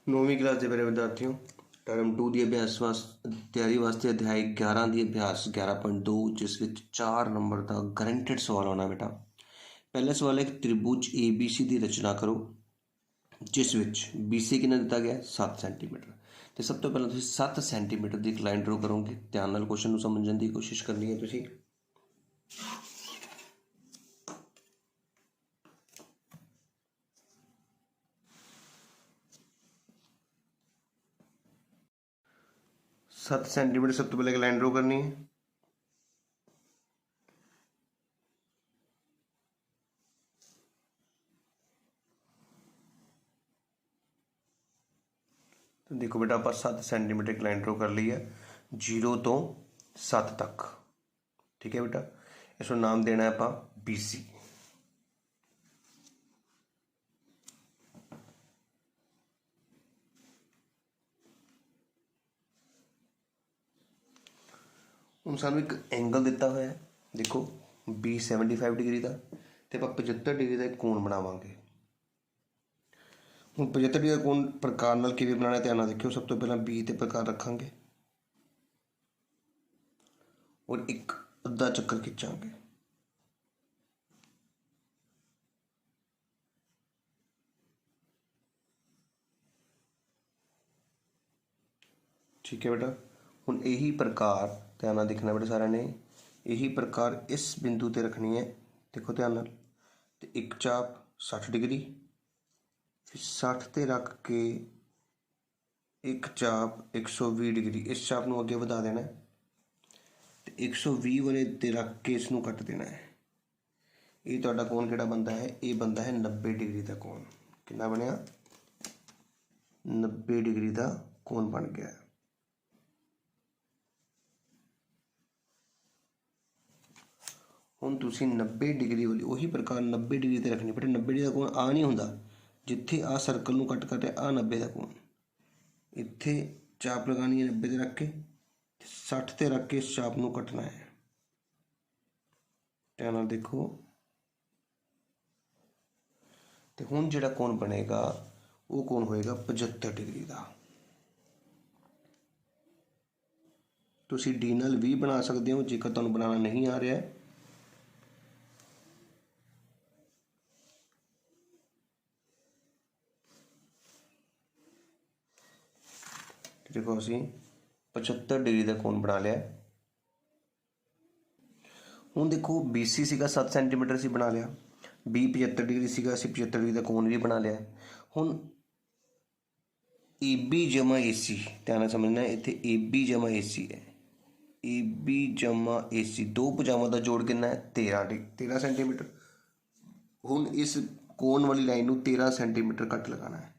नौवीं क्लास के मेरे विद्यार्थियों, टर्म 2 की अभ्यास तैयारी वास्ते अध्याय 11 की अभ्यास 11.2 जिस विच 4 नंबर का गारंटेड सवाल आना बेटा। पहला सवाल है कि त्रिभुज ABC की रचना करो जिस विच BC कितना दिता गया 7 सेंटीमीटर। तो सब तो पहले 7 सेंटीमीटर की एक लाइन ड्रॉ करोगे। ध्यान नाल क्वेश्चन समझने की कोशिश करनी है तुसीं। 7 सेंटीमीटर सब तो पहले एक लाइन ड्रॉ करनी है। तो देखो बेटा आप 7 सेंटीमीटर एक लाइन ड्रॉ कर ली है 0 तो 7 तक। ठीक है बेटा, इसको नाम देना है आप BC। ਹੁਣ ਸਾਨੂੰ एक एंगल दिता हुआ है देखो B 75 डिग्री का, तो आप 75 डिग्री का एक कोण बनावांगे। ਹੁਣ 75 डिग्री का कोण प्रकार नाल किवें बनाना ध्यान नाल देखियो। सब तो पहला B ते प्रकार रखांगे और एक अद्धा चक्कर खिंचांगे। ठीक है बेटा, हुण यही प्रकार ध्यान नाल देखना बेटा सारा ने, यही प्रकार इस बिंदु ते रखनी है। देखो ध्यान नाल, ते एक चाप 60 डिग्री, फिर 60 ते रख के एक चाप 120 डिग्री, इस चाप नूं अगे वधा देना है, ते 120 वाले ते रख के इसनूं कट देना है। ये तुहाडा कोण किहड़ा बनदा है, ये बनदा है 90 डिग्री का कोण। कितना बनिया 90 डिग्री का कोण बन गया। ਹੁਣ ਤੁਸੀਂ 90 डिग्री वाली ਉਹੀ प्रकार 90 डिग्री ਤੇ ਰੱਖਣੀ ਬੇਟੇ। 90 डिग्री ਦਾ ਕੋਣ ਆ ਨਹੀਂ ਹੁੰਦਾ, ਜਿੱਥੇ ਆ ਸਰਕਲ ਨੂੰ ਕੱਟ ਕਰ ਰਿਹਾ ਆ 90 ਦਾ ਕੋਣ, ਇੱਥੇ ਚਾਪ ਲਗਾਣੀ ਹੈ 90 ਤੇ ਰੱਖ ਕੇ, 60 ਤੇ ਰੱਖ ਕੇ ਇਸ ਚਾਪ ਨੂੰ ਕੱਟਣਾ ਹੈ। ਧਿਆਨ ਨਾਲ ਦੇਖੋ, ਤੇ ਹੁਣ ਜਿਹੜਾ ਕੋਣ ਬਣੇਗਾ ਉਹ ਕੋਣ ਹੋਏਗਾ 75 डिग्री ਦਾ। ਤੁਸੀਂ D ਨਾਲ ਵੀ ਬਣਾ ਸਕਦੇ ਹੋ ਜੇਕਰ ਤੁਹਾਨੂੰ ਬਣਾਉਣਾ ਨਹੀਂ ਆ ਰਿਹਾ। देखो असी 75 डिग्री का कोण बना लिया। हूँ देखो BC सीगा 7 सेंटीमीटर से बना लिया, B 75 डिग्री सीगा, असी 75 डिग्री का कोण भी बना लिया। हूँ AB जमा AC ध्यान समझना है, इतने AB जमा AC है, AB जमा AC दो भुजावां का जोड़ कितना है 13 सेंटीमीटर। हूँ इस कोण वाली लाइन में 13 सेंटीमीटर कट लगाना है।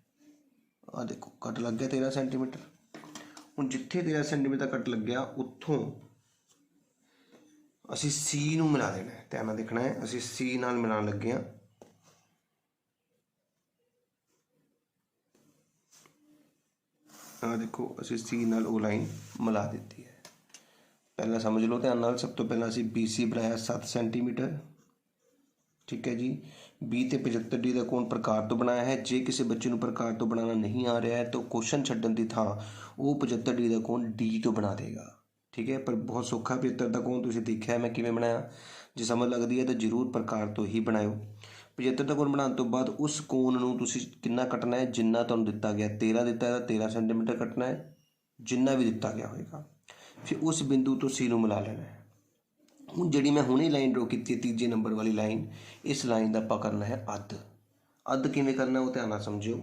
आ देखो कट लग गया 13 सेंटीमीटर। ਹੁਣ ਜਿੱਥੇ 13 सेंटीमीटर कट लग गया ਉੱਥੋਂ ਅਸੀਂ C ਨੂੰ ਮਿਲਾ ਦੇਣਾ ਹੈ। ਧਿਆਨ ਨਾਲ ਦੇਖਣਾ ਹੈ, ਅਸੀਂ C ਨਾਲ ਮਿਲਾਉਣ ਲੱਗੇ ਹਾਂ। ਆ ਦੇਖੋ ਅਸੀਂ C ਨਾਲ ਉਹ ਲਾਈਨ ਮਿਲਾ ਦਿੱਤੀ ਹੈ। ਪਹਿਲਾਂ ਸਮਝ ਲਓ ਧਿਆਨ ਨਾਲ, ਸਭ ਤੋਂ ਪਹਿਲਾਂ ਅਸੀਂ BC ਬਣਾਇਆ 7 सेंटीमीटर। ठीक है जी, B ਤੇ 75 डिग्री का कोण प्रकार तो बनाया है। जे किसी बच्चे ਨੂੰ प्रकार तो बनाना नहीं आ रहा है तो क्वेश्चन छड्डन की थां वो 75 डिग्री का कोण D तो बना देगा। ठीक है, पर बहुत सौखा 75 का कोण तुसीं देखिया मैं किवें बनाया। जे समझ लगती है तो जरूर प्रकार तो ही बनाओ। 75 का कोण बनाने तो बाद उस कोण नूं तुसीं कितना कटना है, जिन्ना तुहानूं दिता गया 13 दिता है 13 सेंटीमीटर कटना है, जिन्ना भी दिता गया होएगा। फिर उस बिंदु तो C नूं मिला लेना है। हूँ जी मैं हुणे लाइन ड्रॉ की तीजे नंबर वाली लाइन, इस लाइन का आपां करना है अध। अध किवें करना वो ध्यान नाल समझिओ।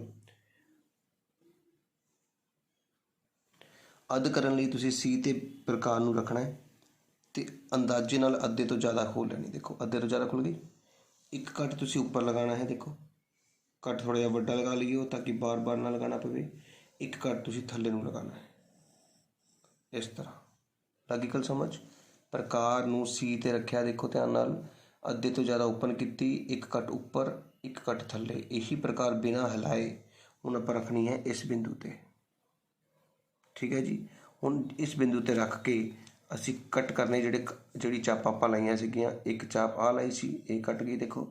अध करन लई तुसीं C ते प्रकार नूं रखना है, तो अंदाजे नाल अद्धे तो ज़्यादा खोल लेनी। देखो अद्धे तो ज़्यादा खुल गई, एक कट तुसीं उपर लगाना है। देखो कट थोड़ा जिहा वड्डा लगा लिओ ताकि बार बार ना लगाना पवे। एक कट तुसीं थल्ले नूं लगाना है, इस तरह लगी गल समझ। प्रकार नूं C ते रखिया, देखो ध्यान नाल अद्धे तो ज़्यादा ओपन की, एक कट उपर एक कट थल्ले। यही प्रकार बिना हिलाए हुण आपां रखनी है इस बिंदु ते। ठीक है जी, हुण इस बिंदु ते रख के असी कट करने जिहड़ी चाप आपां लाइयां सीगियां, एक चाप आ लाई सी ये कट गई देखो,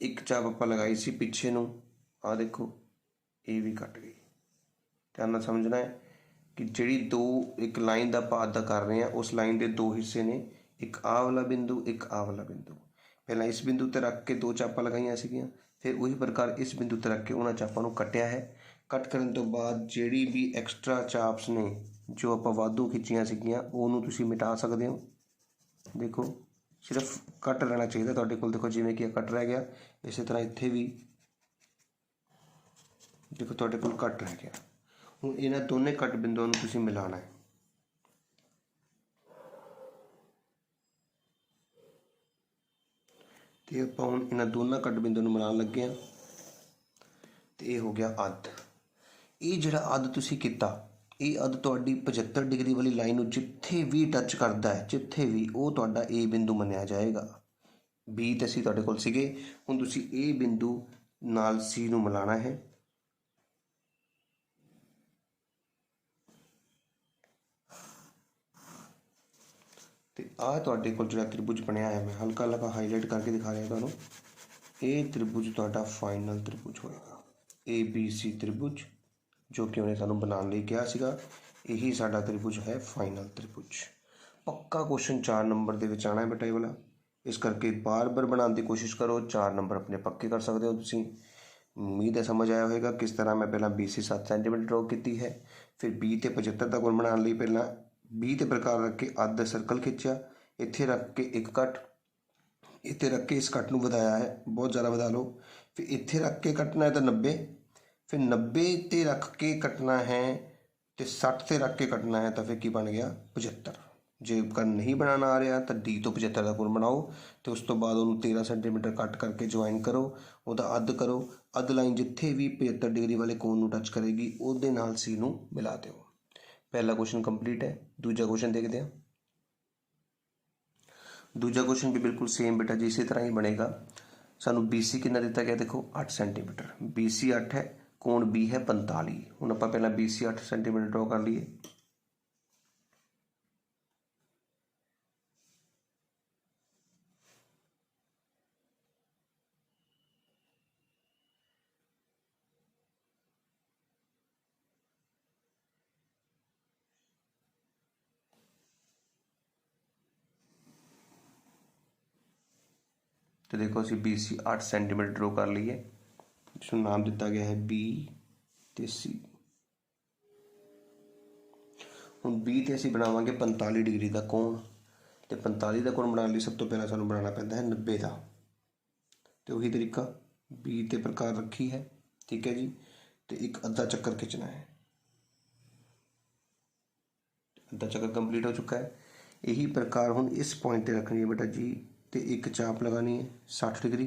एक चाप आपां लगाई सी पिछे नूं आ देखो ये भी कट गई। ध्यान नाल समझना है कि जिहड़ी दो एक लाइन का ਆਪਾਂ ਅੱਧਾ कर रहे हैं उस लाइन के दो हिस्से ने, एक आ वाला बिंदु एक आ वाला बिंदु। पहला इस बिंदु ते रख के दो चापां लगाईਆਂ ਸੀਗੀਆਂ, फिर उही प्रकार इस बिंदु ते रख के उन्हां चापां नूं कट्टिया है। कट करन तो बाद जिहड़ी भी एक्सट्रा चाप्स ने जो आपां वाधू खिੱਚੀਆਂ ਸੀਗੀਆਂ ਉਹਨੂੰ ਤੁਸੀਂ मिटा सकते हो। देखो सिर्फ कट रहना चाहिए तुहाडे कोल। देखो जिवें कि कट रह गया, इस तरह इत्थे भी देखो तुहाडे कोल कट रह गया। हुण इन्हां दोने कट बिंदुओं नूं तुसीं मिलाना है। तो आपां हुण इन्हां दोनों कट बिंदुओं नूं मिलाण लगे हां ते ये हो गया अध। ये जिहड़ा अध तुसीं कीता, ये अध तुहाडी 75 डिग्री वाली लाइन नूं जिथे भी टच करदा है, जिथे भी, वो तुहाडा ए बिंदु मन्निया जाएगा। बी ते सी तुहाडे कोल सीगे, हुण तुसीं ए बिंदु नाल सी नूं मिलाना है। तो आ तुहाडे कोल जिहड़ा त्रिभुज बनिया है, मैं हल्का हल्का हाईलाइट करके दिखा रहा तुहानूं। ये त्रिभुज तुहाडा फाइनल त्रिभुज होएगा, ए बी सी त्रिभुज, जो कि उन्हें सानूं बनाने लई कहा सीगा। यही साडा त्रिभुज है फाइनल त्रिभुज। पक्का क्वेश्चन 4 नंबर दे विच आना है बेटा ये वाला, इस करके बार बार बनाने की कोशिश करो। 4 नंबर अपने पक्के कर सकते हो तुसीं। उम्मीद है समझ आया होगा किस तरह मैं पहला बी सी 7 सेंटीमीटर ड्रॉ की है, फिर बी ते 75 का कोण बनाने लई पहला बी ते प्रकार रख के अध सर्कल खिंचा, इत्थे रख के एक कट, इत्थे रख के इस कट नूं वधाया है, बहुत ज़्यादा वधा लो। फिर इत्थे रख के कटना है तो 90, फिर 90 ते रख के कटना है, तो 60 ते रख के कटना है, तो फिर की बन गया 75। जे कर नहीं बनाना आ रहा तो डी तो 75 का कोण बनाओ, तो उस तो बाद उन्होंने 13 सेंटीमीटर कट करके ज्वाइन करो, वह अध करो। अध लाइन जिथे भी 75 डिग्री वाले कोण नूं टच करेगी उहदे नाल सी नूं मिला दो। पहला क्वेश्चन कंप्लीट है। दूजा क्वेश्चन देखते हैं। दूजा क्वेश्चन भी बिल्कुल सेम बेटा जी इसी तरह ही बनेगा। सानू बी सी कितना दिता गया, देखो 8 सेंटीमीटर। बी सी 8 है, कोण बी है 45। हुण आपां पहला बी सी 8 सेंटीमीटर ड्रॉ कर लीए। तो देखो असीं बी सी 8 सेंटीमीटर ड्रॉ कर लीए, जिसनूं नाम दिता गया है बी ते सी। हुण बी ते असीं बनावांगे 45 डिग्री का कोण, तो 45 का कोण बनाने लई सब तो पहला सानूं बनाना पैंदा है 90 का। तो वही तरीका बी ते प्रकार रखी है, ठीक है जी। तो एक अद्धा चक्कर खिंचना है, अद्धा चक्कर कंप्लीट हो चुका है। यही प्रकार हुण इस पॉइंट पर रखनी है बेटा जी, तो एक चाप लगानी है 60 डिग्री,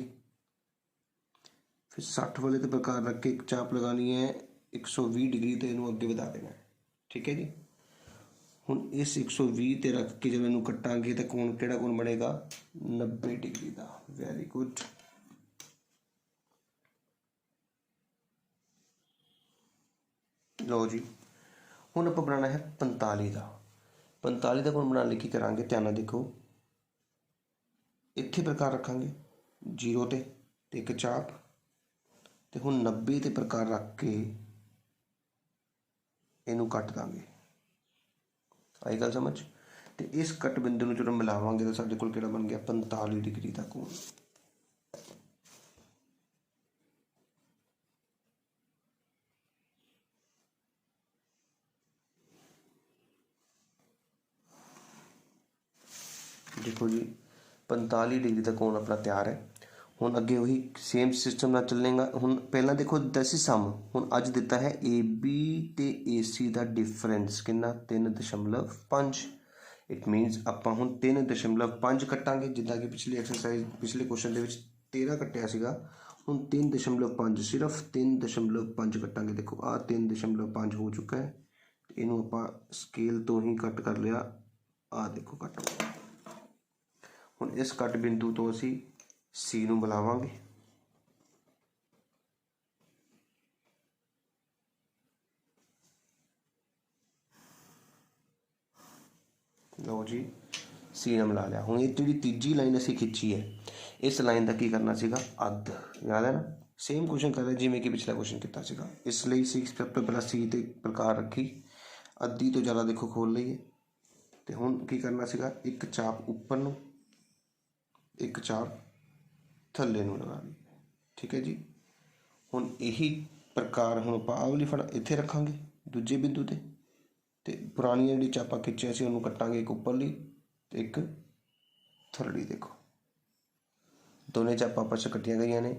फिर 60 वाले तो प्रकार रख के एक चाप लगानी है 120 डिग्री, तो इनू अगे बढ़ा देना है, ठीक है जी। हुण इस 120 ते रख के जब इनू कट्टांगे तो कोण किहड़ा कोण बनेगा 90 डिग्री का। Very good. लो जी, हुण आपां बनाना है 45 का। 45 का कोण बनाने लई की करांगे, ध्यान नाल देखो, इत्थे प्रकार रखांगे 0 ते एक चाप, तो हुण 90 ते प्रकार रख के इनू कट देंगे। आई गल समझ। तो इस कट बिंदु में जो मिलावांगे तो साडे कोल किहड़ा बन गया 45 डिग्री का कोण। देखो जी 45 डिग्री का कोण अपना तैयार है। हुण अगे वही सेम सिस्टम नाल चलेगा। हुण पहला देखो दिता सी सम, हुण अज दिता है ए बी ते ए सी का डिफरेंस कितना 3.5। इट मीनस आपां हुण 3.5 कट्टांगे, जिद्दां कि पिछली एक्सरसाइज पिछले क्वेश्चन दे विच 13 कट्टिया सीगा। हुण 3.5 सिर्फ 3.5 कट्टांगे। देखो आ 3.5 हो चुका है, इनू आपां स्केल तो ही कट कर लिया। आ देखो कट हो गया। हुण इस कट बिंदु तो असीं सी नूं बुलावांगे, लो जी सी ने मिला लिया। हुण ये जी तीजी लाइन असीं खिंची है, इस लाइन का की करना सीगा अध, याद है ना। सेम क्वेश्चन कर रहे जिमें कि पिछला क्वेश्चन किया सीगा, इसलिए सब तो पहला सी ते प्रकार रखी, अद्धी तो ज़्यादा देखो खोल लीए, तो हुण की करना सीगा, एक चाप उपर नूं एक चाप थल्ले नूं लगा ली। ठीक है जी। हुण यही प्रकार हुण आपां आह वाली फड़ इत्थे रखांगे दूजे बिंदु ते, ते पुरानियां जिहड़ी चापां खिच्चियां सी उहनूं कट्टांगे, एक उपरली ते एक थल्लड़ी। देखो दोने चापां आपस च कट्टियां गईयां ने।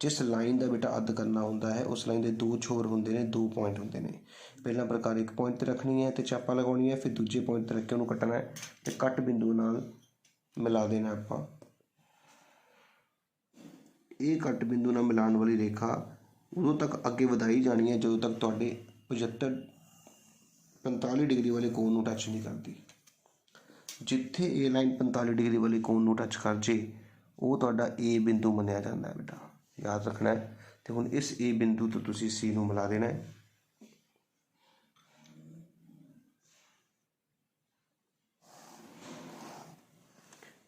जिस लाइन का बेटा अद्ध करना होंदा है उस लाइन के दो छोर होंदे ने, दो पॉइंट होंदे ने। पहला प्रकार एक पॉइंट ते रखनी है तो चापां लगाउणी है, फिर दूजे पॉइंट ते रख के उहनूं कट्टना है तो कट बिंदु नाल मिला देना आपां। ये कट बिंदु नाल मिलाण वाली रेखा उदों तक अगे वधाई जानी है ਜਦੋਂ तक तुहाडे 45 डिग्री वाले कोण नूं टच नहीं करती। जिथे ए लाइन 45 डिग्री वाले कोण नूं टच कर जे वो तुहाडा ए बिंदु मन्निया जाता है बेटा, याद रखना है। तो हुण इस ए बिंदु तो तुसीं सी नूं मिला देना है।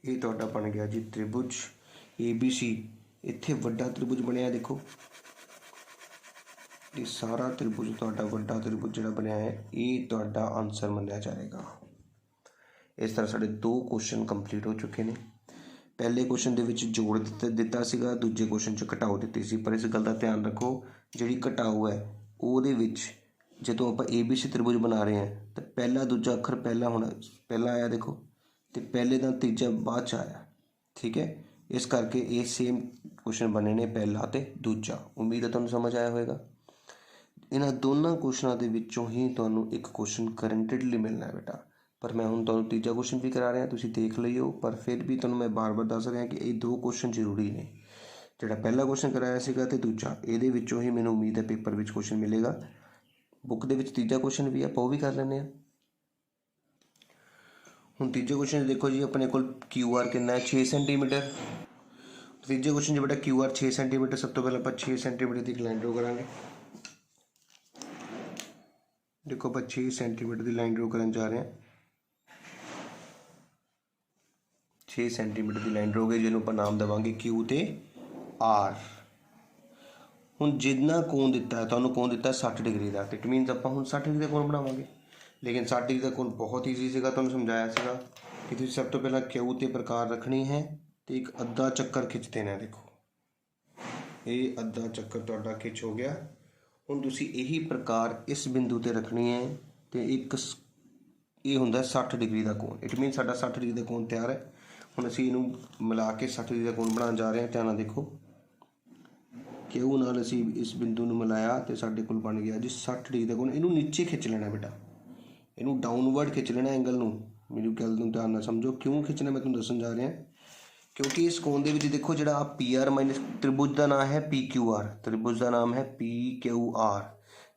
ये तुहाडा बन गया जी त्रिभुज ABC। इत्थे वड्डा त्रिभुज बनिया, देखो ये सारा त्रिभुज तुहाडा वड्डा त्रिभुज जिहड़ा बनिया है ये तुहाडा आंसर मन्निया जाएगा। इस तरह साडे 2 क्वेश्चन कंप्लीट हो चुके हैं। पहले क्वेश्चन दे विच जोड़ दिता सीगा, दूजे क्वेश्चन च घटाओ दित्ती सी। पर इस गल का ध्यान रखो, जिहड़ी घटाओ है ਉਹਦੇ ਵਿੱਚ ਜਦੋਂ ਆਪਾਂ ABC त्रिभुज बना रहे हैं तो पहला दूजा अखर पहला होना, पहला आया देखो, तो पहले का तीजा बाद च आया। ठीक है, इस करके ये सेम क्वेश्चन बने ने पहला तो दूजा। उम्मीद है तुहानूं समझ आया होगा। इन्हां दोनों क्वेश्चनों के विचों ही तुहानूं एक क्वेश्चन करंटेडली मिलना है बेटा। पर मैं हुण तुहानूं तीजा क्वेश्चन भी करा रहा, तुसीं देख लिओ। पर फिर भी तुहानूं मैं बार बार दस रहा कि ये 2 क्वेश्चन जरूरी ने। जिहड़ा पहला क्वेश्चन कराया सीगा ते दूजा, इहदे विचों ही मैनूं उम्मीद है पेपर विच क्वेश्चन मिलेगा। बुक दे विच तीजा क्वेश्चन भी आपां ओह भी कर लैंदे आ। हुण तीजे क्वेश्चन देखो जी, अपने कोल QR कितना है 6 सेंटीमीटर। तीजे क्वेश्चन जो बेटा QR 6 सेंटीमीटर, सब तो पहले आप 6 सेंटीमीटर की एक लाइन ड्रॉ करांगे। देखो आप 6 सेंटीमीटर की लाइन ड्रॉ करन जा रहे हैं। 6 सेंटीमीटर की लाइन ड्रॉ गई, जिन्होंने आप नाम देवांगे Q ते R। हुण जिन्ना कोण दिता है, तुहानूं कोण दिता है 60 डिग्री का, इट मीनस आपां हुण 60 डिग्री का कोण बनावांगे। लेकिन 60 डिग्री का कोण बहुत ईजी सीगा, तुहानूं समझाया सीगा कि तुसीं सब तो पहला Q ते प्रकार रखनी है तो एक अद्धा चक्कर खिंच देना। देखो ये अद्धा चक्कर तुहाडा खिंच हो गया। हुण तुसीं यही प्रकार इस बिंदु ते रखनी है तो एक ये हुंदा 60 डिग्री का कोण, इट मीन साडा 60 डिग्री का कोण तैयार है। हुण असीं इहनूं मिला के 60 डिग्री का कोण बनाउण जा रहे हैं। ध्यान नाल देखो, क्यू नाल असीं इस बिंदु नूं मिलाया तो साडे कोल बन गया जी 60 डिग्री का कोण। इहनूं नीचे खिंच लेना बेटा, इहनूं डाउनवर्ड खिंच लेना एंगल नूं। मेरी गल नूं ध्यान नाल समझो, क्यों खिंचना मैं तुहानूं दस्सण जा रहा, क्योंकि इस कोण दे विच देखो जिहड़ा PR माइनस त्रिभुज का नाम है PQR, त्रिभुज का नाम है PQR,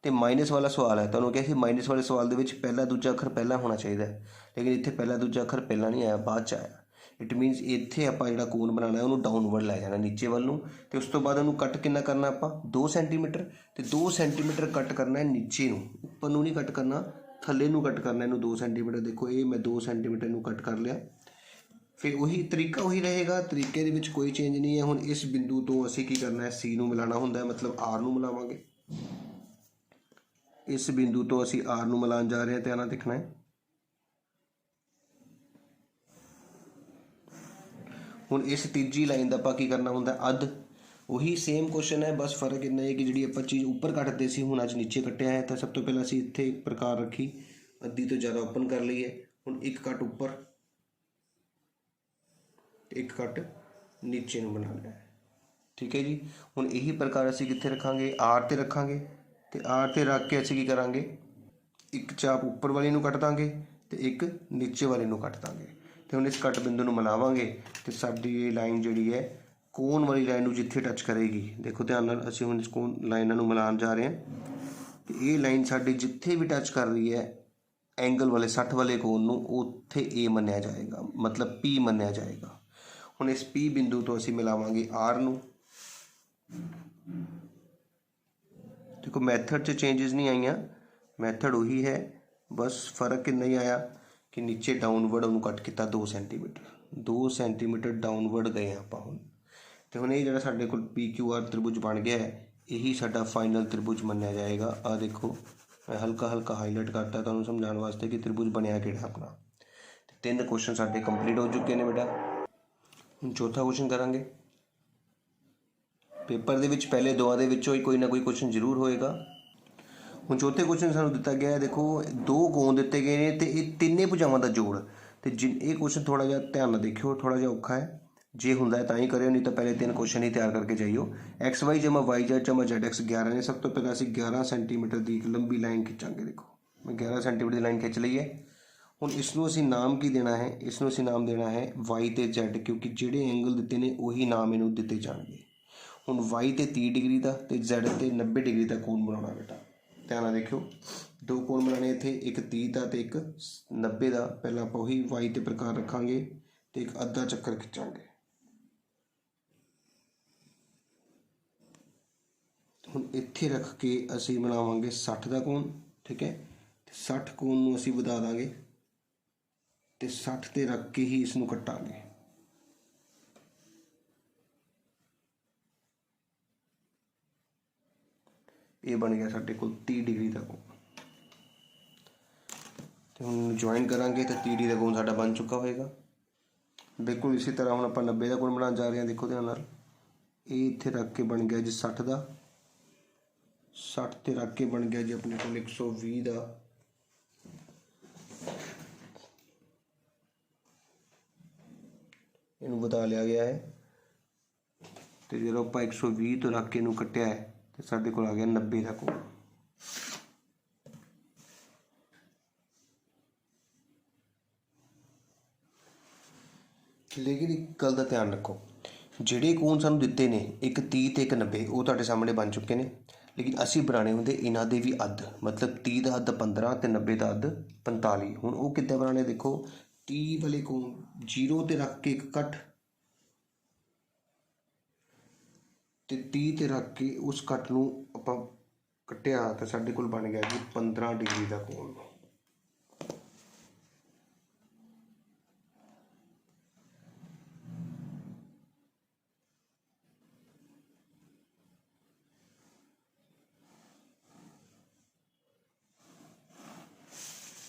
तो माइनस वाला सवाल है। तुहानूं कहा सी माइनस वाले सवाल दे विच पहला दूजा अखर पहला होना चाहिए, लेकिन इत्थे पहला दूजा अखर पहला नहीं आया, बाद च आया। इट मीनस इत्थे आपां जिहड़ा कोण बनाना है उहनूं डाउनवर्ड लै जाना, नीचे वाल नूं। ते उस तो बाद उहनूं कट कितना करना आपां 2 सेंटीमीटर, तो 2 सेंटीमीटर कट करना है नीचे नूं, उपर नूं नहीं कट करना, थल्ले नूं कट करना इहनूं 2 सेंटीमीटर। देखो ये मैं 2 सेंटीमीटर नूं कट कर लिया। फिर वही तरीका वही रहेगा, तरीके दे विच कोई चेंज नहीं है। हुण इस बिंदु तो असीं की करना है, C नूं मिलाना हुंदा है, मतलब R नूं मिलावांगे। इस बिंदु तो असीं R नूं मिलाण जा रहे हैं, ध्यान नाल देखना है। हुण इस तीजी लाइन दा आपां की करना हुंदा है अध। वही सेम क्वेश्चन है, बस फर्क इन्ना है कि जिहड़ी आपां चीज़ उपर कटदे सी हुण अज नीचे कट्टिया है। तो सब तो पहला असीं इत्थे एक प्रकार रखी, अद्धी तो ज़्यादा ओपन कर लई है। हुण एक कट उपर, एक कट नीचे नूं बना लिया है। ठीक है जी। हुण यही प्रकार असीं कित्थे रखांगे, R ते रखांगे। तो R ते रख के असीं की करांगे, एक चाप उपर वाली नूं कट दांगे तो एक नीचे वाली नूं कट दांगे। तो हुण इस कट बिंदु नूं मिलावांगे तो साडी ये लाइन जिहड़ी है कोण वाली लाइन नूं जिथे टच करेगी। देखो ध्यान नाल असीं हुण इस कोण लाइनां नूं मिलाण जा रहे हैं। तो ये लाइन साडी जिथे भी टच कर रही है एंगल वाले 60 वाले कोण नूं, उत्थे A मन्निया जाएगा, मतलब P मन्निया जाएगा। हुण इस P बिंदु तो असीं मिलावांगे R नूं। देखो मैथड च चेंजिस नहीं आईयां, मैथड वही है, बस फर्क इन्ना ही आया कि नीचे डाउनवर्ड उन्होंने कट किया 2 सेंटीमीटर। 2 सेंटीमीटर डाउनवर्ड गए आपां हुण। तो हुण ये जिहड़ा साडे कोल PQR त्रिभुज बन गया है, यही साडा फाइनल त्रिभुज मन्निया जाएगा। आ देखो मैं हल्का हल्का हाईलाइट करता तुहानूं समझाउण वास्ते कि त्रिभुज बनिया किहड़ा अपना। ते 3 क्वेश्चन साडे कंप्लीट हो चुके हैं बेटा। हुण चौथा क्वेश्चन करांगे। पेपर दे विच पहले दोआं दे विचों ही कोई ना कोई क्वेश्चन जरूर होएगा। हुण चौथे क्वेश्चन सानूं दिता गया है, देखो 2 कोण दिते गए ने ते ये तिन्ने भुजावां दा जोड़। ते ये क्वेश्चन थोड़ा जिहा ध्यान नाल देखियो, थोड़ा जिहा औखा है। जे हुंदा है तां ही करियो, नहीं तो पहले 3 क्वेश्चन ही तैयार करके जाइयो। XY जमा YZ जमा ZX 11 ने। सब तो पहले असीं 11 सेंटीमीटर की एक लंबी लाइन खिंचांगे। देखो मैं 11 सेंटीमीटर की लाइन खिंच लई है। हुण इसनूं असीं नाम की देना है, इसनूं असीं नाम देना है Y ते Z, क्योंकि जिहड़े एंगल दिते ने उही नाम इहनूं दिते जाणगे। हुण Y ते 30 डिग्री का ते Z ते 90 डिग्री का कोण बनाउणा बेटा। ध्यान नाल देखियो, 2 कोण बनाने इत्थे, एक 30 का ते एक 90 का। पहलां आपां उही Y ते प्रकार रखांगे ते एक अद्धा चक्कर खिंचांगे। हुण इत्थे रख के असीं बनावांगे 60 का कोण, ठीक है। 60 कोण नूं असीं वधा दांगे ते 60 ते रख के ही इसनूं कट्टांगे। ये बन गया साडे कोल 30 डिग्री का कोण। ते हुण ज्वाइन करांगे तो 30 डिग्री का कोण साडा बन चुका होएगा। बिल्कुल इसी तरह हुण आपां 90 का कोण बनाउण जा रहे हैं। देखो ध्यान नाल, ये इत्थे रख के बन गया जी 60 का। 60 ते रख के बन गया जी अपने को 120 का। इनू बता लिया गया है। तो जो आप 120 तो रख के इनू कट्टिया है तो साडे कोल आ गया 90 का कोण। लेकिन एक गल का ध्यान रखो, ਜਿਹੜੇ कोण सानूं दिते ने एक 30 ते एक 90 वो तुहाडे सामने बन चुके हैं। लेकिन असीं बनाने होंदे इन्हां दे भी अद्ध, मतलब 30 का अद्ध 15 ते 90 का अद्ध 45। हुण वो किद्दां बनाने, देखो 30 वाले कोण 0 ते रख के एक कट ते 30 ते रख के उस कट नूं आपां कट्टिया तो साडे कोल बन गया जी 15 डिग्री का कोण।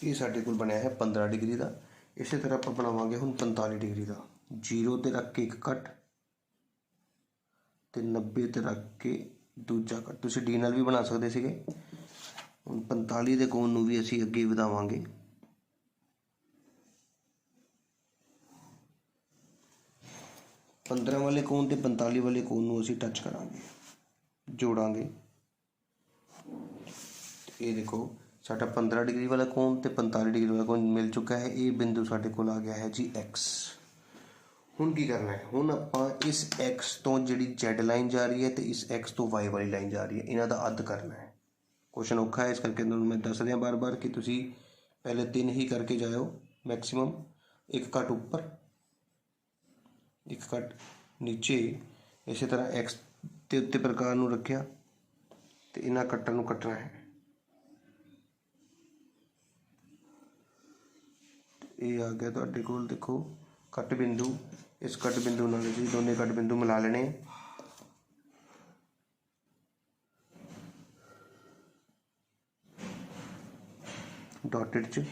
ये साडे कोल बनया है 15 डिग्री का। इस तरह आप बनावांगे हुण 45 डिग्री का। 0 ते रख के एक कट ते 90 ते रख के दूजा कट। तुसीं डी नाल भी बना सकदे सीगे। हुण 45 दे कोण नूं भी असीं अगे वधावांगे। पंद्रह वाले कोण ते 45 वाले कोण नूं असीं टच करांगे, जोड़ांगे। ये देखो साडा 15 डिग्री वाला कोण ते 45 डिग्री वाला कोण मिल चुका है। ये बिंदु साडे कोल आ गया है जी X। हुण की करना है, हुण आपां इस X तो जिहड़ी Z लाइन जा रही है तो इस X तो Y वाली लाइन जा रही है, इन्हां दा अद्ध करना है। क्वेश्चन औखा है, इस करके मैं दस दियां बार बार कि तुसीं पहले 3 ही करके जाओ मैक्सीमम। एक कट ऊपर, एक कट नीचे। इस तरह X के उत्ते प्रकार नूं रखिया तो इन्हां कट्टां नूं कट्टना है। ये आ गया तुहाडे कोल, देखो कट बिंदु। इस कट बिंदु नाल जी दोने कट बिंदु मिला लेने। डॉटेड च।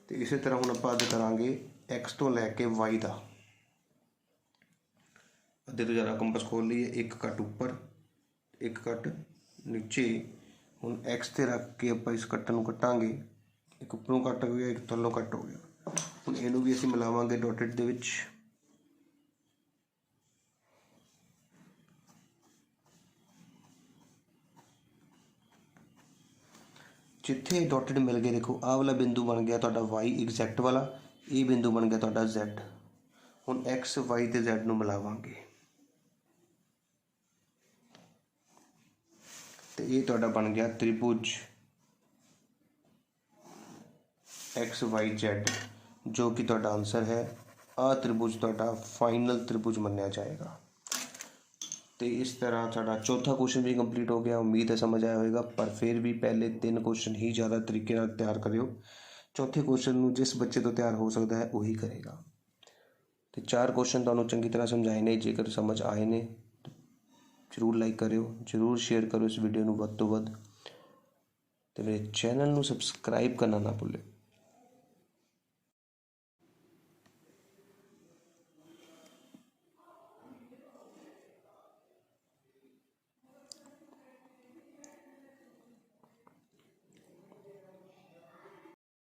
तो इस तरह हुण आपां अद्ध करांगे X तो लैके Y का। अद्धे तो ज़्यादा कंपस खोल लीए। एक कट ऊपर, एक कट नीचे। हुण X ते रख के आपां इस कट नूं कट्टांगे। एक उपरों कट हो गया, एक थल्लों कट हो गया। हुण इहनूं भी असीं मिलावांगे डॉटेड दे विच। जिथे डॉटेड मिल गए, देखो आ वाला बिंदु बन गया तुहाडा Y एग्जैक्ट वाला। ये बिंदु बन गया तुहाडा Z। हुण X Y ते Z नूं मिलावांगे तो ये तुहाडा बन गया त्रिभुज XYZ, जो कि तुहाडा आंसर है। आ त्रिभुज तुहाडा फाइनल त्रिभुज मन्निया जाएगा। तो इस तरह साडा चौथा क्वेश्चन भी कंप्लीट हो गया। उम्मीद है समझ आया होगा, पर फिर भी पहले 3 क्वेश्चन ही ज़्यादा तरीके नाल तैयार करियो। चौथे क्वेश्चन नूं जिस बच्चे तो तैयार हो सकता है वही करेगा। ਤੇ 4 ਕੁਐਸਚਨ ਤੁਹਾਨੂੰ ਚੰਗੀ ਤਰ੍ਹਾਂ ਸਮਝਾਏ ਨੇ। ਜੇਕਰ ਸਮਝ ਆਏ ਨੇ ਜ਼ਰੂਰ ਲਾਈਕ ਕਰਿਓ, ਜ਼ਰੂਰ ਸ਼ੇਅਰ ਕਰੋ ਇਸ ਵੀਡੀਓ ਨੂੰ ਵੱਧ ਤੋਂ ਵੱਧ, ਤੇ ਮੇਰੇ ਚੈਨਲ ਨੂੰ ਸਬਸਕ੍ਰਾਈਬ ਕਰਨਾ ਨਾ ਭੁੱਲਿਓ।